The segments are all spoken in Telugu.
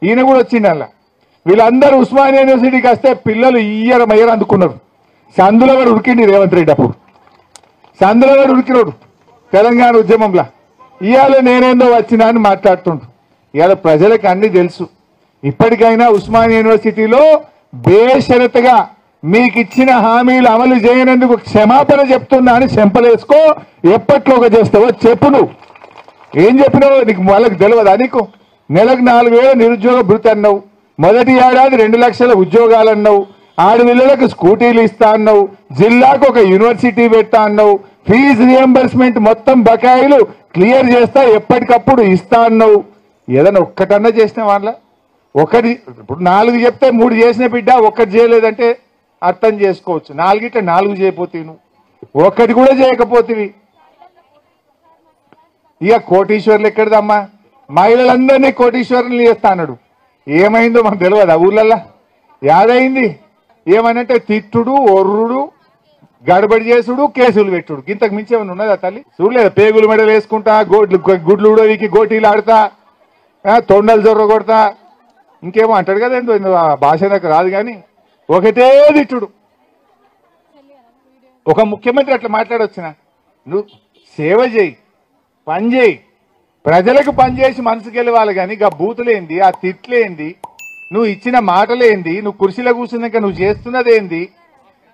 ఈయన కూడా వచ్చిండు అలా. వీళ్ళందరూ ఉస్మానియా యూనివర్సిటీకి వస్తే పిల్లలు మయ్యర అందుకున్నారు. సందులో కూడా ఉరికిండి రేవంత్ రెడ్డి. అప్పుడు సందులో కూడా ఉరికినోడు తెలంగాణ ఉద్యమంలో. ఇవాళ నేనేందో వచ్చినా అని మాట్లాడుతుండు. ఇవాళ ప్రజలకు అన్ని తెలుసు. ఇప్పటికైనా ఉస్మానియా యూనివర్సిటీలో బేషరతుగా మీకు ఇచ్చిన హామీలు అమలు చేయనందుకు క్షమాపణ చెప్తున్నా అని చెంపలేసుకో. ఎప్పట్లోగా చేస్తావో చెప్పు. నువ్వు ఏం చెప్పినావు నీకు వాళ్ళకి తెలియదా? నీకు నెలకు 4,000 నిరుద్యోగ భృతి అన్నావు. మొదటి ఏడాది 2 లక్షల ఉద్యోగాలు అన్నావు. ఆడపిల్లలకు స్కూటీలు ఇస్తా అన్నావు. జిల్లాకు ఒక యూనివర్సిటీ పెడతా అన్నావు. ఫీజు రియంబర్స్మెంట్ మొత్తం బకాయిలు క్లియర్ చేస్తా ఎప్పటికప్పుడు ఇస్తా అన్నావు. ఏదైనా ఒక్కటన్నా చేసిన వాళ్ళ ఒకటి. ఇప్పుడు 4 చెప్తే 3 చేసిన బిడ్డ, ఒక్కటి చేయలేదంటే అర్థం చేసుకోవచ్చు. 4 చేయకపోతే నువ్వు ఒక్కటి కూడా చేయకపోతేవి. ఇక కోటీశ్వర్లు ఎక్కడిదమ్మా? మహిళలందరినీ కోటీశ్వరులు చేస్తా అన్నాడు. ఏమైందో మనకు తెలియదు. ఆ ఊర్లల్లా యాదైంది ఏమనంటే తిట్టుడు, ఒర్రుడు, గడబడి చేసుడు, కేసులు పెట్టుడు. ఇంతకు మించి ఏమైనా ఉన్నదా తల్లి? చూడలేదు పేగులు మెడలు వేసుకుంటా, గుడ్లు ఉడవికి గోటీలు ఆడతా, తొండలు జొర్ర కొడతా, ఇంకేమో అంటాడు కదా. ఏందో భాష నాకు రాదు కానీ ఒకటే తిట్టుడు. ఒక ముఖ్యమంత్రి అట్లా మాట్లాడొచ్చిన? నువ్వు సేవ చేయి, పని చేయి, ప్రజలకు పనిచేసి మనసుకు వెళ్ళవాలి. కానీ ఆ బూతులేంది, ఆ తిట్లేంది, నువ్వు ఇచ్చిన మాటలేంది, నువ్వు కుర్చీలో కూర్చున్నాక నువ్వు చేస్తున్నదేంది?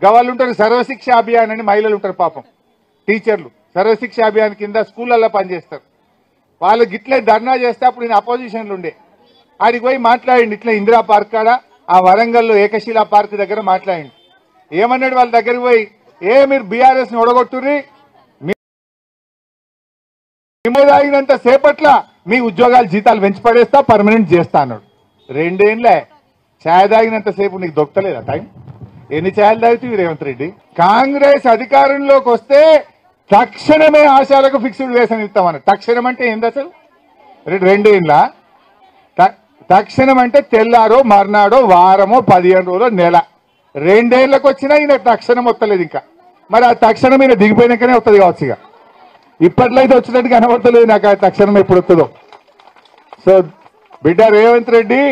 వాళ్ళు ఉంటారు సర్వశిక్ష అభియాన్ అని మహిళలు ఉంటారు పాపం, టీచర్లు. సర్వశిక్ష అభియాన్ కింద స్కూళ్ళల్లో పనిచేస్తారు. వాళ్ళు గిట్లే ధర్నా చేస్తే అప్పుడు నేను అపోజిషన్లు ఉండే. ఆడికి పోయి మాట్లాడిండు. ఇట్లా ఇందిరా పార్క్ కాడ ఆ వరంగల్లో ఏకశిలా పార్క్ దగ్గర మాట్లాడిండు. ఏమన్నాడు వాళ్ళ దగ్గరికి పోయి, మీరు బీఆర్ఎస్ ని ఒడగొట్టుర్రి, తాగినంత సేపట్ల మీ ఉద్యోగాలు జీతాలు పెంచి పడేస్తా, పర్మనెంట్ చేస్తా అన్నాడు. 2 ఏళ్ళే ఛాయ్ తాగినంత సేపు నీకు దొక్కలేదా టైం? ఎన్ని ఛాయలు తాగుతూ రేవంత్ రెడ్డి? కాంగ్రెస్ అధికారంలోకి వస్తే తక్షణమే ఆశాలకు ఫిక్స్డ్ వేతనం ఇస్తామన్నారు. తక్షణం అంటే ఏంది అసలు? 2 ఏళ్ళ తక్షణం అంటే తెల్లారో మర్నాడో వారమో 15 రోజులో నెల. 2 ఏళ్లకు వచ్చినా ఈయన తక్షణం వస్తలేదు. ఇంకా మరి ఆ తక్షణం ఈయన దిగిపోయినాకనే వస్తుంది కావచ్చు. ఇక ఇప్పట్లో అయితే వచ్చినట్టు కనబడతలేదు నాకు ఆ తక్షణం ఎప్పుడు వస్తుందో. సో బిడ్డ రేవంత్ రెడ్డి,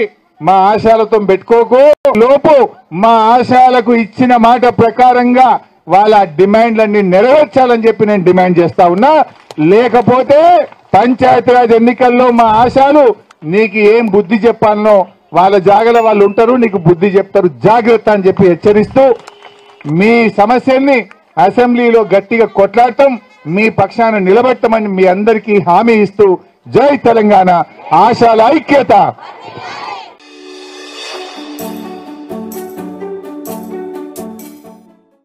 మా ఆశాలతో పెట్టుకోకు. లోపు మా ఆశాలకు ఇచ్చిన మాట ప్రకారంగా వాళ్ళ డిమాండ్లన్నీ నెరవేర్చాలని చెప్పి నేను డిమాండ్ చేస్తా ఉన్నా. లేకపోతే పంచాయతీరాజ్ ఎన్నికల్లో మా ఆశాలు నీకు ఏం బుద్ధి చెప్పాలనో వాళ్ళ జాగలో వాళ్ళు ఉంటారు, నీకు బుద్ధి చెప్తారు, జాగ్రత్త అని చెప్పి హెచ్చరిస్తూ మీ సమస్యల్ని అసెంబ్లీలో గట్టిగా కొట్లాడటం, మీ పక్షాన నిలబెట్టమని మీ అందరికీ హామీ ఇస్తూ జై తెలంగాణ, ఆశాల ఐక్యత.